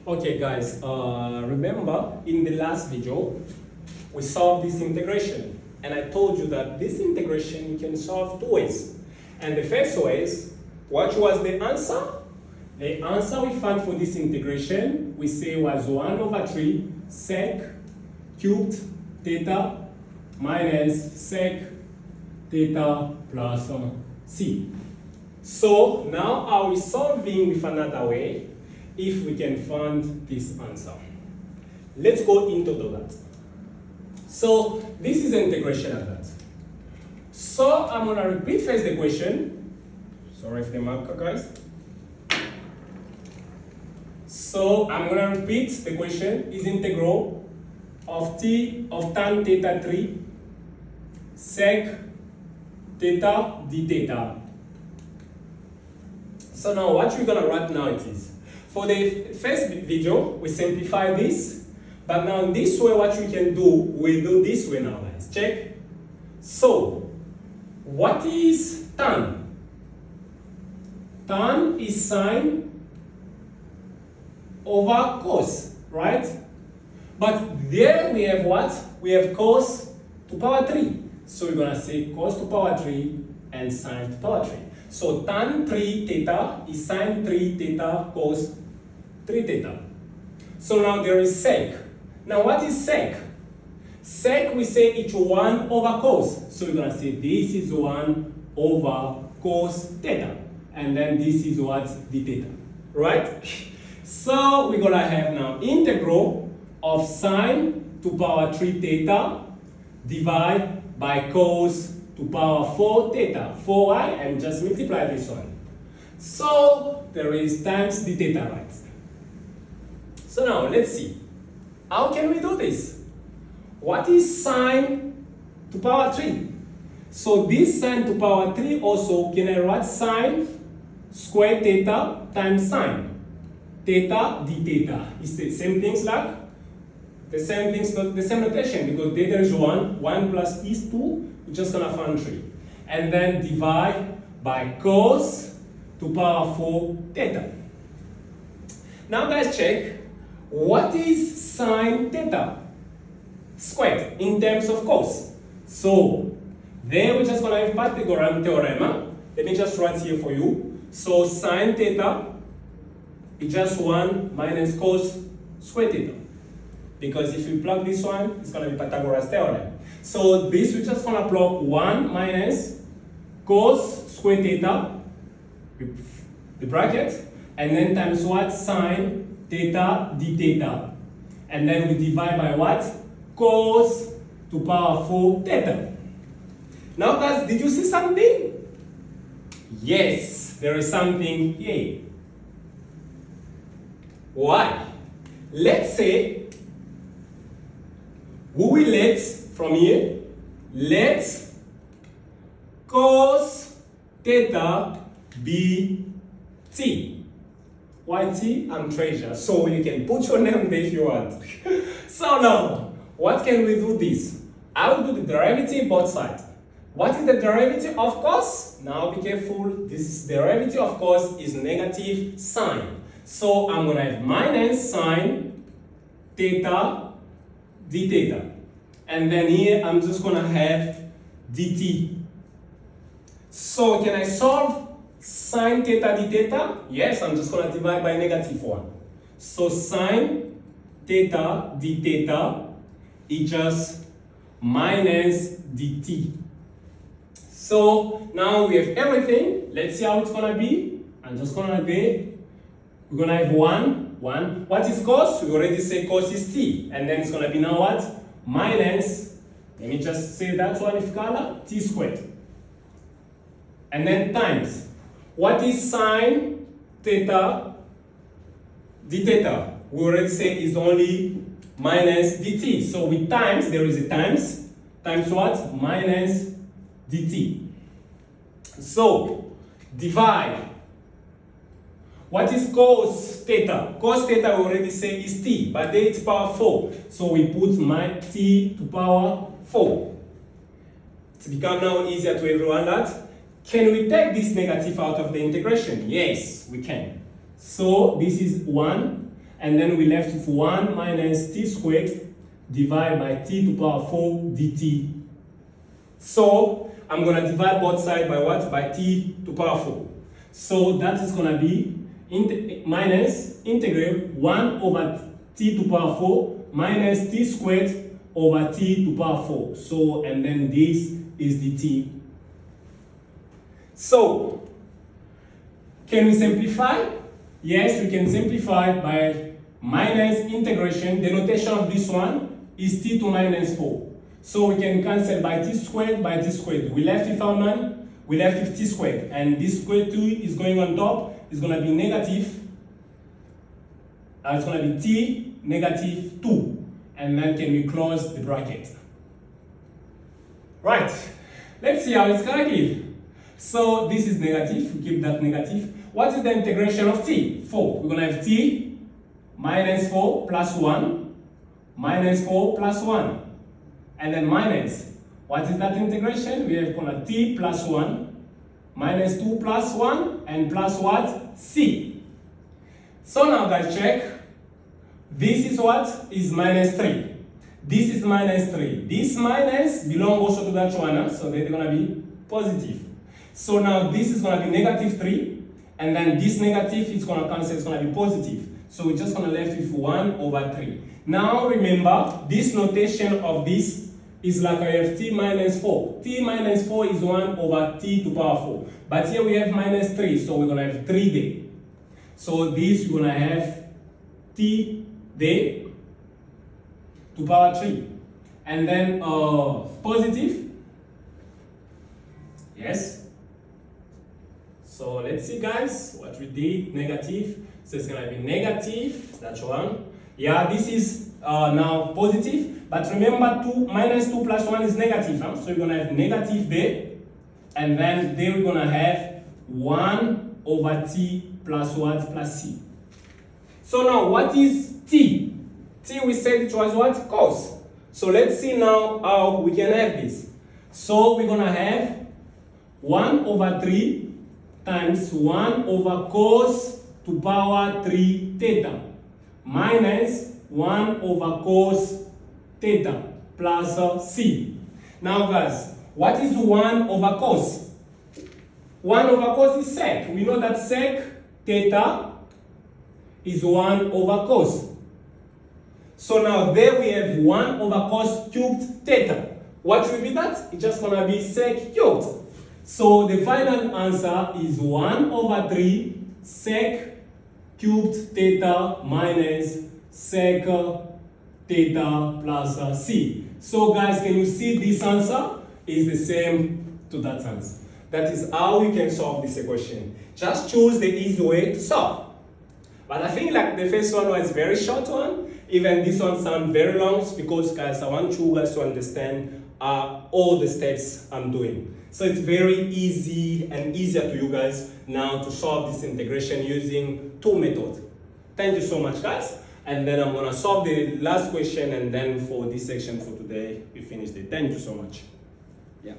Okay guys, remember in the last video we solved this integration and I told you that this integration you can solve two ways. And the first way is, what was the answer? The answer we found for this integration we say was 1 over 3 sec cubed theta minus sec theta plus c. So now are we solving with another way if we can find this answer? Let's go into that. So this is an integration of that. So I'm gonna repeat first the question. Sorry for the marker, guys. So I'm gonna repeat the question. Is integral of t of tan theta 3 sec theta d theta. So now what we're gonna write now it is, for the first video we simplify this, but now this way what we can do, we do this way now guys. Check. So what is tan? Tan is sine over cos, right? But there we have what? We have cos to power 3. So we're gonna say cos to power 3 and sine to power 3. So tan 3 theta is sine 3 theta cos 3 theta. So now there is sec. Now what is sec? Sec we say it's 1 over cos. So we're gonna say this is 1 over cos theta. And then this is what? D theta. Right? So we're gonna have now integral of sine to power 3 theta divided by cos to power 4 theta, 4i, and just multiply this one. So there is times d theta, right? So now let's see. How can we do this? What is sine to power 3? So this sine to power 3 also, can I write sine square theta times sine theta d theta? It's the same things like the same things, but the same notation, because theta is 1 plus is 2, we're just gonna find 3. And then divide by cos to power 4 theta. Now guys check, what is sine theta squared in terms of cos? So there we're just gonna have Pythagorean theorem. Let me just write here for you. So sine theta is just 1 minus cos square theta. Because if you plug this one, it's going to be Pythagoras theorem. So this we're just going to plug 1 minus cos square theta, the bracket, and then times what? Sine theta d theta. And then we divide by what? Cos to power 4 theta. Now guys, did you see something? Yes, there is something here. Why? Let's say we will let from here, let cos theta be t. Why t? I'm treasure. So you can put your name there if you want. So now, what can we do this? I will do the derivative both sides. What is the derivative of cos? Now be careful. This derivative of cos is negative sine. So I'm going to have minus sine theta d theta. And then here I'm just going to have dt. So can I solve sine theta d theta? Yes, I'm just going to divide by negative 1. So sine theta d theta is just minus dt. So now we have everything. Let's see how it's going to be. I'm just going to be, we're going to have 1. What is cos? We already say cos is t. And then it's going to be now what? Minus, let me just say that one with color, t squared. And then times. What is sine theta d theta? We already say is only minus dt. So with times, there is a times. Times what? Minus dt. So, divide. What is cos theta? Cos theta we already say is t, but there it's power 4. So we put my t to power 4. It's become now easier to everyone that. Can we take this negative out of the integration? Yes, we can. So this is 1, and then we left with 1 minus t squared divided by t to power 4 dt. So I'm going to divide both sides by what? By t to power 4. So that is going to be minus integral 1 over t to power 4 minus t squared over t to power 4. So, and then this is the t. So, can we simplify? Yes, we can simplify by minus integration. The notation of this one is t to minus 4. So we can cancel by t squared by t squared. We left with our man, we left with t squared. And this square 2 is going on top. It's going to be negative. It's going to be t negative 2. And then can we close the bracket? Right. Let's see how it's going to give. So this is negative. We keep that negative. What is the integration of t? 4. We're going to have t minus 4 plus 1 minus 4 plus 1. And then minus. What is that integration? We have gonna t plus 1 minus 2 plus 1 and plus what? C. So now guys, check. This is what? Is minus 3. This is minus 3. This minus belongs also to that one, so they're gonna be positive. So now this is gonna be negative 3, and then this negative is gonna cancel, it's gonna be positive. So we're just gonna left with 1 over 3. Now remember, this notation of this is like I have t minus 4. T minus 4 is 1 over t to power 4. But here we have minus 3, so we're gonna have 3 there. So this we're gonna have t there to power 3. And then positive. Yes. So let's see guys what we did. Negative. So it's gonna be negative. That's one. Yeah, this is now positive. But remember, 2 minus 2 plus 1 is negative. Huh? So we're gonna have negative there. And then there we're gonna have 1 over t plus what? Plus c. So now what is t? T we said it was what? Cos. So let's see now how we can have this. So we're gonna have 1 over 3 times 1 over cos to power 3 theta minus 1 over cos theta plus c. Now guys, what is 1 over cos? 1 over cos is sec. We know that sec theta is 1 over cos. So now there we have 1 over cos cubed theta. What will be that? It's just gonna be sec cubed. So the final answer is 1 over 3 sec cubed theta minus sec theta plus c. So guys, can you see this answer is the same to that answer? That is how we can solve this equation. Just choose the easy way to solve. But I think like the first one was very short one. Even this one sounds very long because guys, I want you guys to understand all the steps I'm doing. So it's very easy and easier to you guys now to solve this integration using 2 methods. Thank you so much guys. And then I'm gonna solve the last question, and then for this section for today, we finished it. Thank you so much. Yeah.